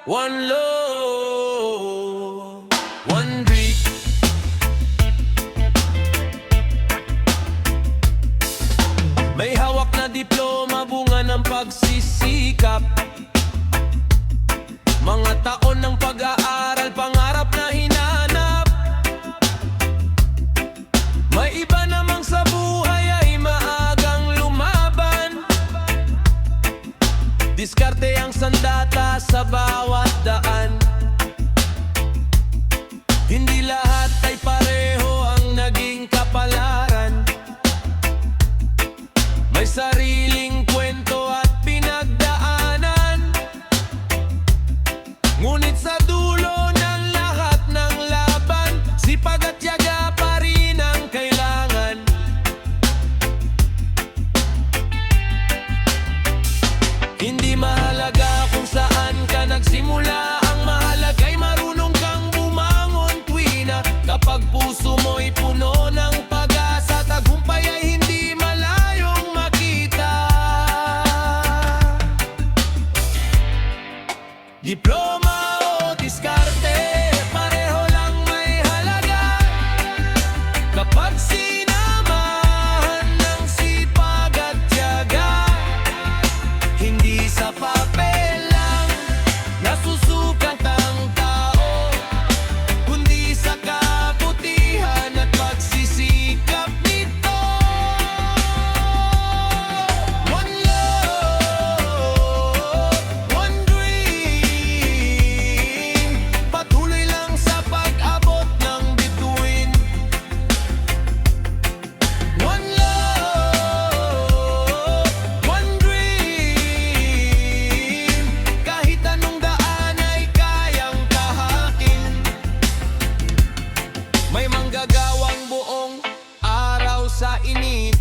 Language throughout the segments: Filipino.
One love, one dream. May hawak na diploma, bunga ng pagsisikap. Mga taon ng pag-aaral, pangarap na hinanap. May iba namang sa buhay ay maagang lumaban. Diskarte ang sandata sa bawat daan. Hindi lahat ay pareho ang naging kapalaran. May sariling kwento at pinagdaanan. Ngunit sa dulo ng lahat ng laban, sipag at tiyaga pa rin ang kailangan. Hindi mahalaga kung saan ka nagsimula, ang mahalaga'y marunong kang bumangon tuwina. Kapag puso mo'y puno ng pag-asa, tagumpay ay hindi malayong makita. Diploma o diskarte, pareho lang may halaga. Kapag sinamahan ng sipag at tiyaga, hindi sa papel lang nasusukat ang tao, kundi sa kabutihan at pagsisikap nito. One love, one dream, patuloy lang sa pag-abot ng bituin. One love, one dream, kahit anong daan ay kayang tahakin. May manggagawang buong araw sa init,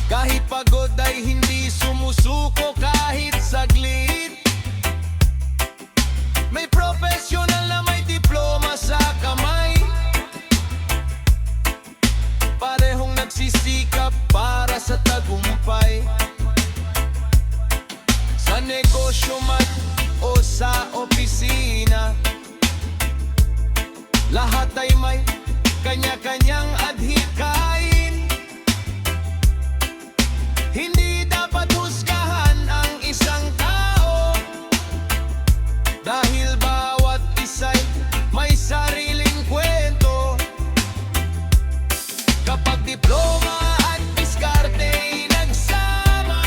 kahit pagod ay hindi sumusuko kahit saglit. May profesional na may diploma sa kamay, parehong nagsisikap para sa tagumpay. Sa negosyo man o sa opisina, lahat ay may kanya-kanyang adhikain. Hindi dapat husgahan ang isang tao, dahil bawat isa'y may sariling kwento. Kapag diploma at diskarte'y nagsama,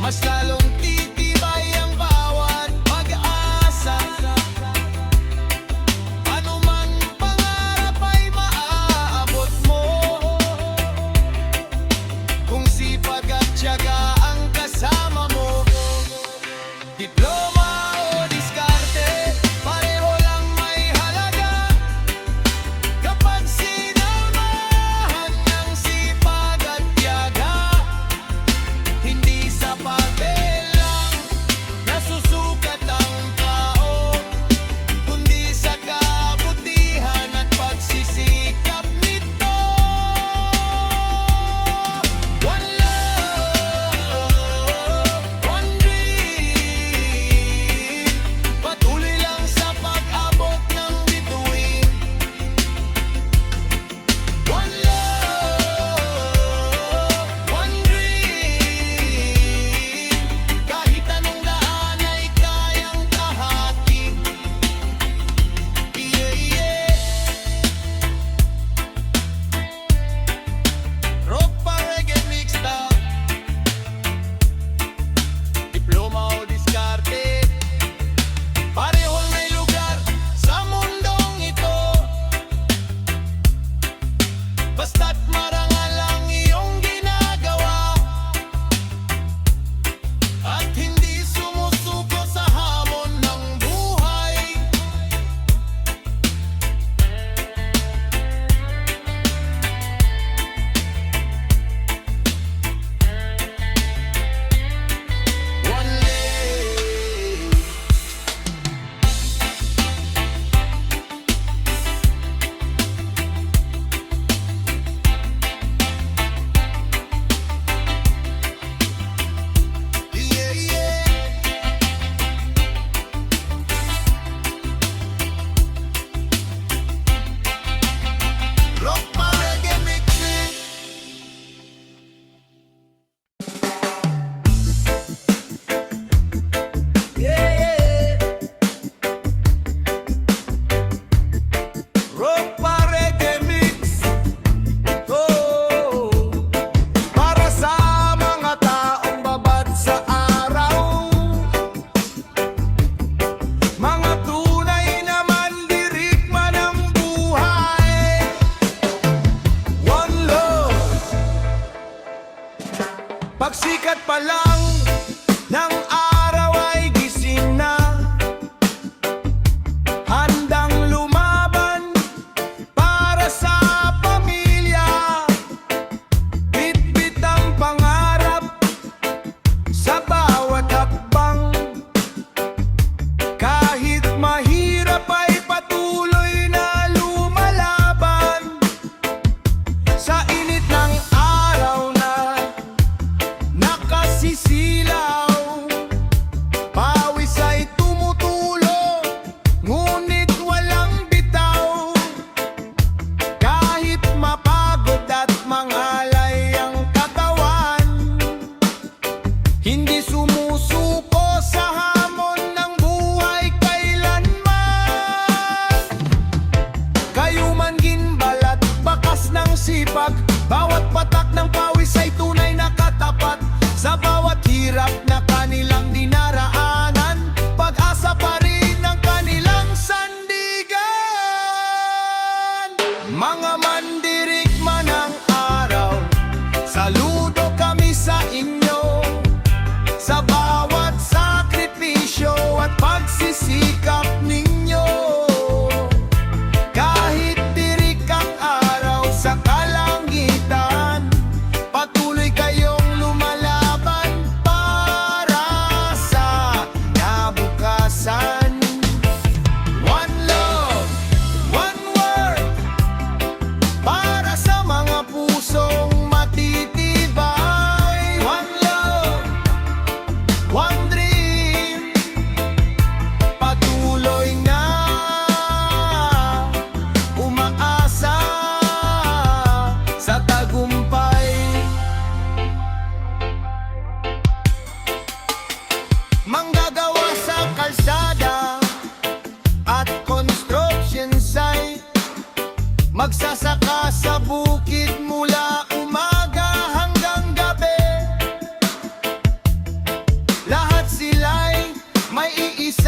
mas lalong titibay ang bawat pag-asa. Ano man pangarap ay maaabot mo, kung sipag at tiyaga ang kasama mo. Diploma o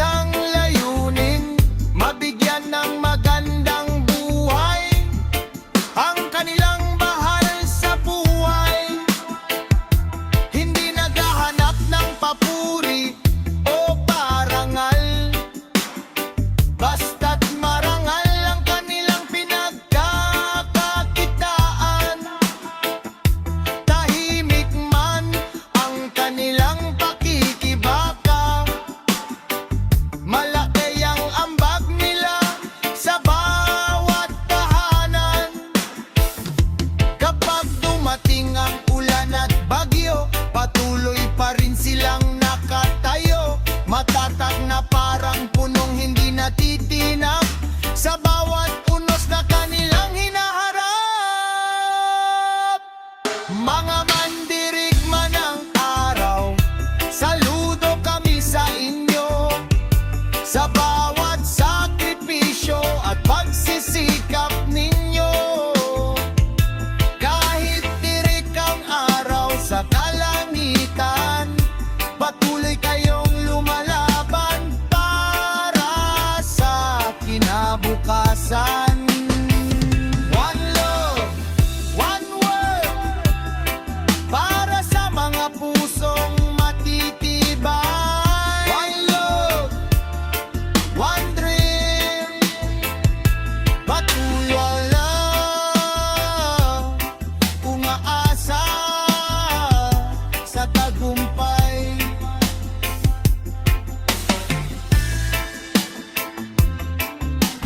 isang layunin, mabigyan ng magandang buhay ang kanilang mahal sa buhay. Hindi naghahanap ng papuri o parangal, basta't marangal ang kanilang pinagkakakitaan. Tahimik man ang kanilang pakikibaka, malaki ang ambag nila sa bawat tahanan. Kapag dumating ang ulan at bagyo, patuloy pa rin silang nakatayo, matatag na parang punong hindi natitinag sa bawat unos na kanilang hinaharap. Mga mandirigma ng araw, saludo kami sa inyo, sa bawat sakripisyo at pagsisikap ninyo. Kahit tirik ang araw sa kalangitan, patuloy kayong lumalaban para sa kinabukasan. One love, one world, para sa mga pusong matitibay. One love, one dream, patuloy lang umaasa sa tagumpay.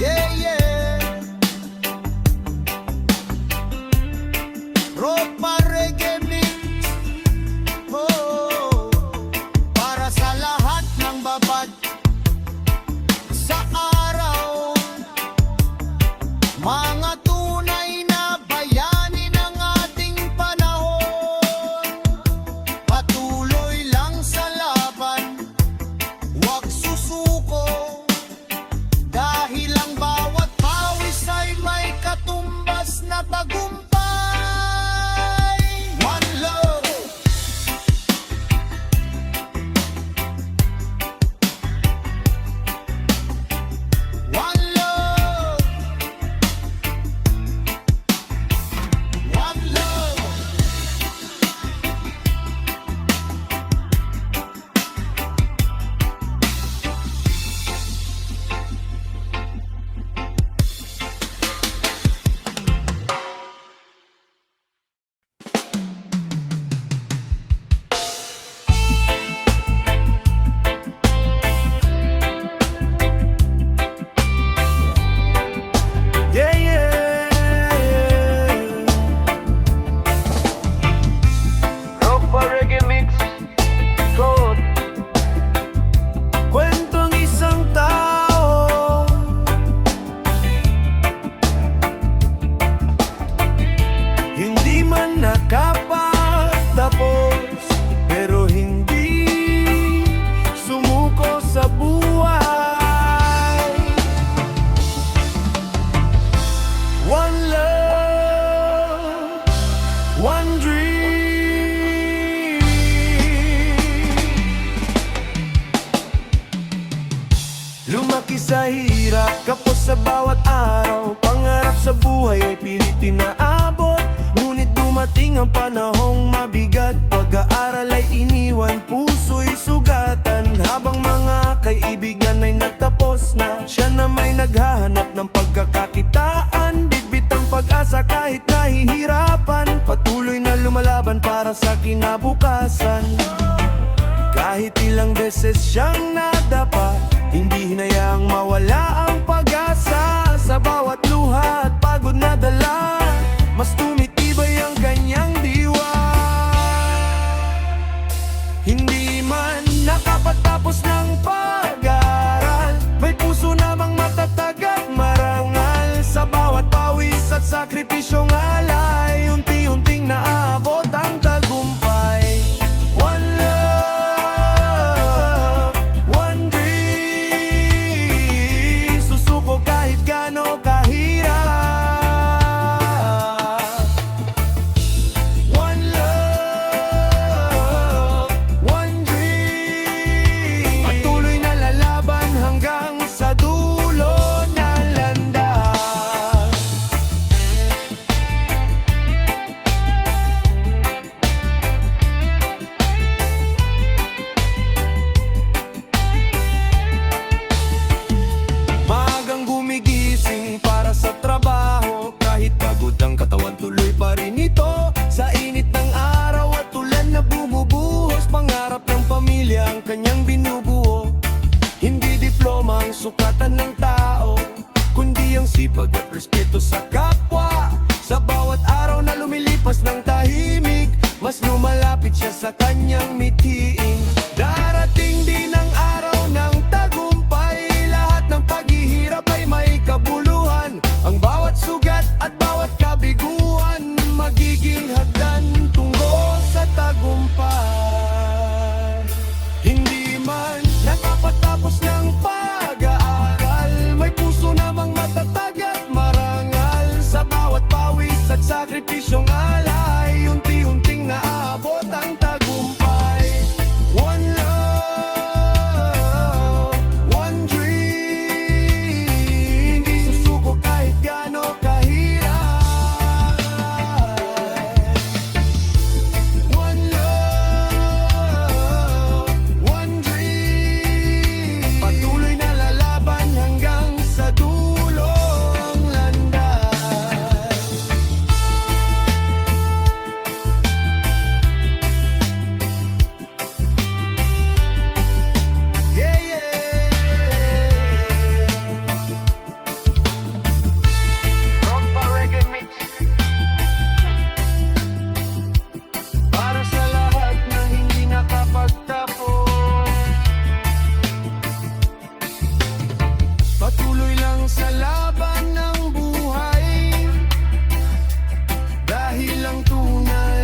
Yeah, yeah. Ropa Reggae Mix, oh, para sa lahat ng babad sa araw, mga tunay na bayani ng ating panahon. Patuloy lang sa laban, huwag susuko, dahil ang bawat pawis ay may katumbas na tagumpay. One love, one love, one love. Yeah, yeah. Ropa Reggae Mix, Code. Kwentong isang tao, hindi man nakapagtapos, pero hindi sumuko sa buhay. One love, one dream. Lumaki sa hirap, kapos sa bawat araw, pangarap sa buhay ay pilit inaabot. Ngunit dumating ang panahong mabigat, pag-aaral ay iniwan, puso'y sugatan. Habang mga kaibigan ay nagtapos na, siya na may naghahanap ng pagkakakitaan. Bitbit ang pag-asa kahit nahihirapan, patuloy na lumalaban para sa kinabukasan. Kahit ilang beses siyang nadapa, hindi hinayaang mawala ang pag-asa. Sa bawat luha at pagod na dala, mas tumitibay ang kanyang diwa. Hindi man nakapatapos ng pag-aaral, may puso namang matatag at marangal. Sa bawat pawis at sakripisyong alay, unti-unting naabot ang tagumpay. One love, one dream, sukatan ng tao, kundi ang sipag at respeto sa kapwa. Sa bawat araw na lumilipas ng tahimik, mas lumalapit siya sa kanyang mithiin. Darating din ang araw ng tagumpay, lahat ng paghihirap ay may kabuluhan. Ang bawat sugat at bawat kabiguan, magiging hagdan tungo sa tagumpay. Hindi man nakapatapos ng pag-aaral, may puso namang matatag at marangal. Sa bawat pawis at sakripisyong alay, unti-unting naabot ang tagumpay. One love, one dream, hindi susuko kahit gaano kahirap. One love, one dream, patuloy na lalaban hanggang sa dulong landas. Yeah, yeah. Rumba Reggae Mix. Para sa lahat ng hindi nakapagtapos, patuloy lang sa laban ng buhay, dahil ang tunay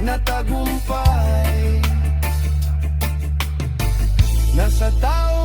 na tagumpay nasa tao